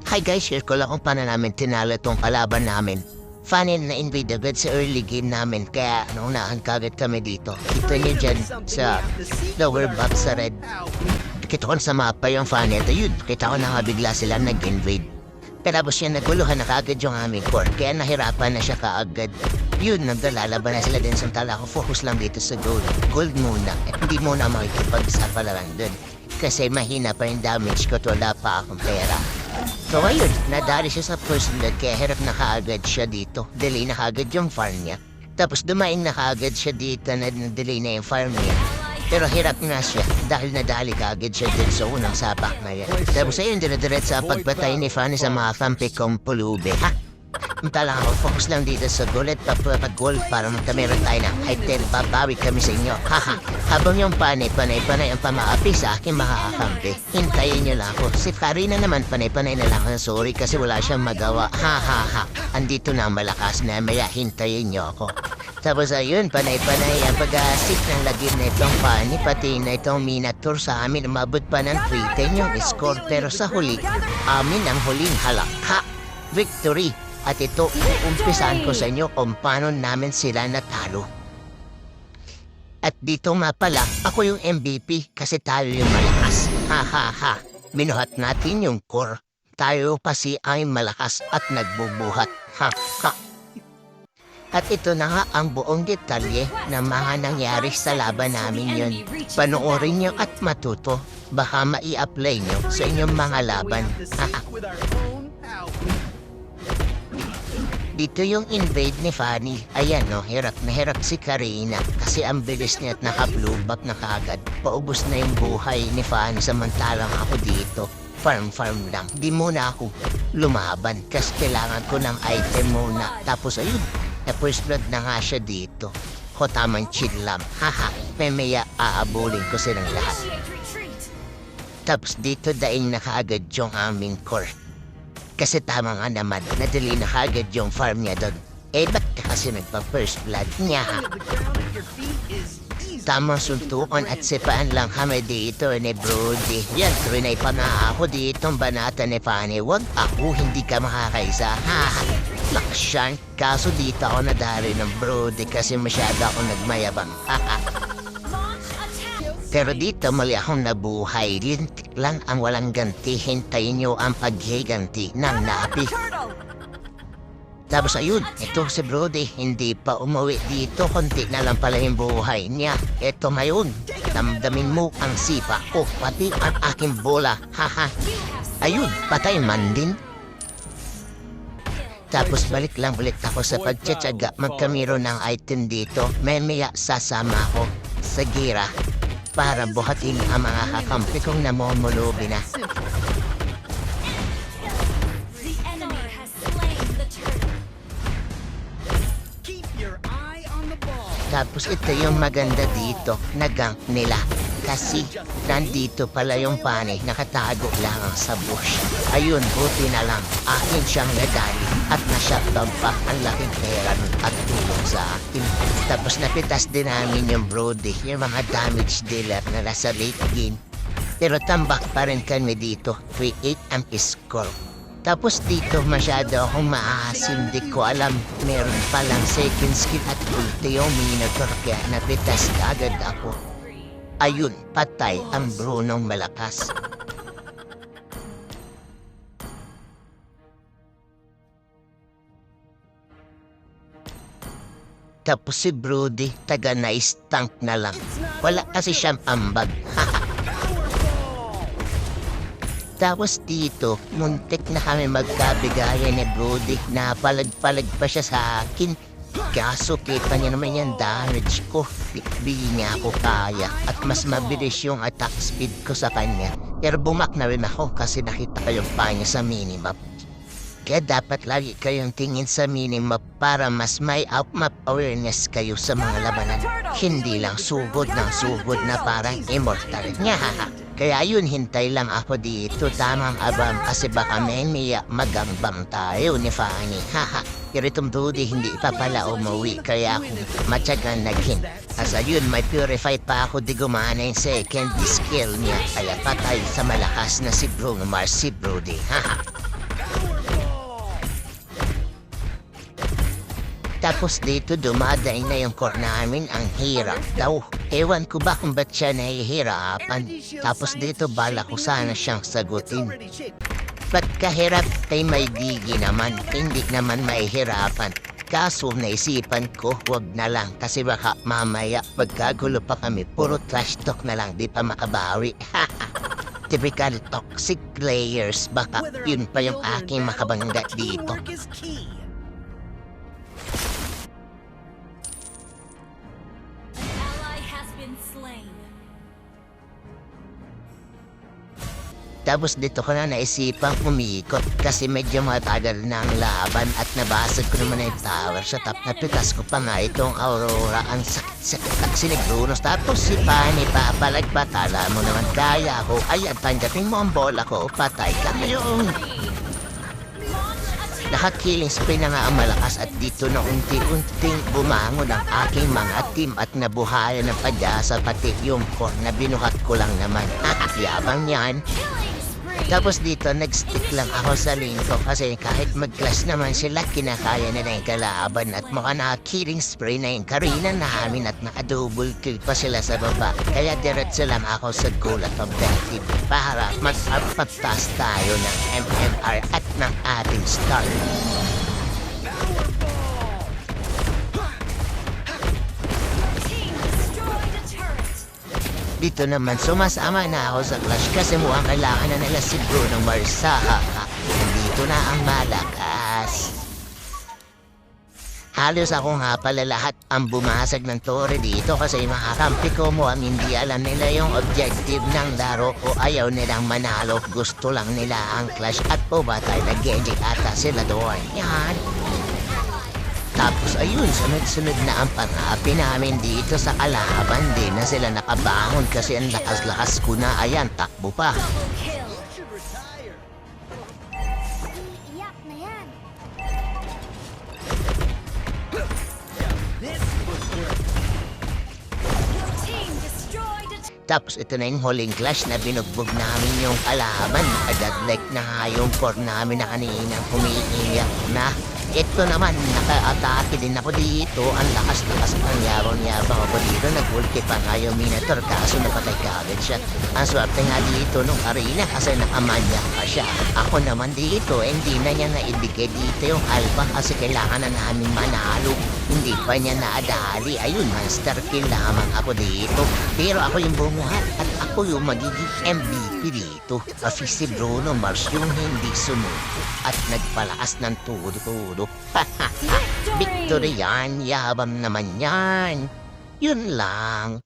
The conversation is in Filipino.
Hi guys, share ko lang kung paano namin tinalo itong kalaban namin. Funny na invade agad sa early game namin kaya naunahan kagad kami dito. Kita niyo dyan sa lower box sa red. Kita ko sa mapa yung funny at yun, kita ko na nga bigla sila nag-invade. Tapos yan naguluhan na kagad yung aming core kaya nahirapan na siya kaagad. Yun, nagdalalaban na sila din samtala ako focus lang dito sa gold. Gold muna at hindi muna makikipag-sapa lang dun. Kasi mahina pa yung damage ko at wala pa akong pera. So ayun, nadali siya sa first blood kaya hirap na kaagad siya dito. Delay na kaagad yung farm niya. Tapos dumaing na kaagad siya dito na delay na yung farm niya. Pero hirap nga siya dahil nadali kaagad siya din sa unang sapak na yan. Tapos ayun, dire-diret sa pagpatay ni Fanny sa mga kampi kong pulube. Ha? Mantala ako, focus lang dito sa goal at pag-goal para magkameron tayo ng item. Babawi kami sa inyo. Haha. Habang yung panay-panay ang pamaapi sa aking makakakampi. Hintayin niyo lang ako. Si Karina naman panay-panay na lang ako. Sorry kasi wala siyang magawa. Ha. Andito na ang malakas na maya. Hintayin niyo ako. Tapos ayun, panay-panay ang pag-aasik ng lagim na itong Fanny. Pati na itong Minotaur sa amin. Umabot pa ng 3-10 yung score. Pero sa huli, amin ang huling halakha. Victory! At ito, uumpisahan ko sa inyo kung paano namin sila natalo. At dito nga pala, ako yung MVP kasi tayo yung malakas. Ha. Minuhat natin yung core. Tayo pa si ay malakas at nagbubuhat. Ha. At ito na nga ang buong detalye ng mga nangyari sa laban namin yun. Panoorin nyo at matuto. Baka mai-apply nyo sa inyong mga laban. Dito yung invade ni Fanny. Ayan no, hirap na hirap si Karina. Kasi ang bilis niya at naka-blue back na kagad. Paubos na yung buhay ni Fanny samantalang ako dito. Farm lang. Di muna ako lumaban. Kasi kailangan ko ng item muna. Tapos ayun, na first blood na nga siya dito. Ko tamang chill lang. Haha, memaya aabulin ko silang lahat. Tapos dito daing na kaagad yung aming core. Kasi tama nga naman, nadali na kagad yung farm niya doon. Ba't ka kasi nagpa-first blood niya ha? Tamang suntukan at sipaan lang kami dito ni Brody. Yan, trinay pa nga ako ditong banata ni Fanny. Wag ako, hindi ka makakaisa. Ha. Laksyan, kaso dito ako nadari ng Brody kasi masyado ako nagmayabang. Pero dito mali akong nabuhay. Lintik lang ang walang ganti. Hintayin nyo ang paghiganti ng napi. Tapos ayun, ito si Brody. Hindi pa umuwi dito. Konti na lang pala yung buhay niya. Ito ngayon, damdamin mo ang sipa ko. Pati ang aking bola. Haha. Ayun, patay man din. Tapos balik lang ulit ako sa pagtsatsaga. Magkamiro ng item dito. Memaya sasama ako sa gira para buhatin ang mga kakampi kong namumulubi na. Tapos ito yung maganda dito, nagang nila. Kasi nandito pala yung Fanny, nakatago lang sa bush. Ayun, buti na lang, akin siyang nadali at na-shutdown pa ang laking pera at tulong sa akin. Tapos napitas din namin yung Brody, yung mga damage dealer na nasa late game. Pero tambak pa rin kami dito, 3-8 ang score. Tapos dito masyado akong maasim, di ko alam, meron palang second skill at ulti yung Minotaur kaya napitas agad ako. Ayun, patay ang Brunong malakas. Tapos si Brody, taga na-stank na lang. Wala kasi siyang ambag. Tapos dito, muntik na kami magkabigayan ni Brody. Napalag-palag pa siya sa akin. Kaso kita niya naman yung damage ko. Di niya ako kaya. At mas mabilis yung attack speed ko sa kanya. Pero bumak na rin ako kasi nakita ko yung panya sa minimap. Kaya dapat lagi kayong tingin sa minimap para mas may outmap awareness kayo sa mga labanan. Hindi lang sugod na parang immortal niya. Kaya yun, hintay lang ako dito. Tamang abang kasi baka may magambang tayo ni Fanny. Pero itong Brody hindi pa pala umuwi. Kaya ako matyagang naghin. As ayun, may purified pa ako di gumana yung second skill niya. Kaya patay sa malakas na si Bruno Mars si Brody. Tapos dito dumadaing na yung core namin, ang hirap daw. Ewan ko ba kung ba't siya nahihirapan. Tapos dito bala ko sana siyang sagutin. Ba't kahirap ay may digi naman, hindi naman mahihirapan. Kaso naisipan ko, wag na lang kasi baka mamaya pagkagulo pa kami, puro trash talk na lang, di pa makabawi. Typical toxic players, baka yun pa yung aking makabangga dito. Tapos dito ko na naisipang umikot kasi medyo matagal na ang laban at nabasag ko naman na yung tower sa top. Napitas ko pa nga itong Aurora. Ang sakit-sakit kasi ni Brunos. Tapos si Pani papalagpatala mo naman kaya ko. Ayan, tanggapin mo ang bola ko. Patay ka ngayon. Naka-killing spray na nga ang malakas at dito na unti-unting bumangon ang aking mga team at nabuhayan ng padyasa pati yung core na binuhat ko lang naman. Yabang yan. Tapos dito, nag-stick lang ako sa lane ko kasi kahit mag-clash naman sila, kinakaya na yung kalaban at mukha naka-killing spray na yung Karina namin at naka-double kill pa sila sa baba. Kaya diretso lang ako sa goal at objective para mag-uppatas tayo ng MMR at ng ating star. Dito naman, sumasama na ako sa clash kasi mukhang kailangan na nila si Bruno Mars. Dito na ang malakas. Halos ako nga pala lahat ang bumasag ng tore dito kasi mga kampi ko mo ang hindi alam nila yung objective ng laro ko. Ayaw nilang manalo, gusto lang nila ang clash at pumatay na Genji ata sila doon. Yan. Tapos ayun, sunod-sunod na ang pangapi namin dito sa kalaban. Di na sila nakabangon kasi ang lakas-lakas ko na. Ayan, takbo pa. Tapos ito na yung huling clash na binugbog namin yung kalaban. Nakadadlike na nga yung core namin na kaninang umiiyak na. Ito naman, naka-atake din ako dito. Ang lakas-lakas ang yabang-yabang ako dito. Nag-ulti pa nga yung Minotaur kaso napatay kagad siya. Ang swerte nga dito nung arena kasi nakamanya pa siya. Ako naman dito, hindi na niya naibigay dito yung alpha kasi kailangan na namin manalo. Hindi pa niya naadali. Ayun, master kill lamang ako dito. Pero ako yung bumuhat at ako yung magiging MVP dito. Kasi si Bruno Mars yung hindi sumuko at nagpalakas ng todo-todo. Victory yan, yabang naman yan. Yun lang.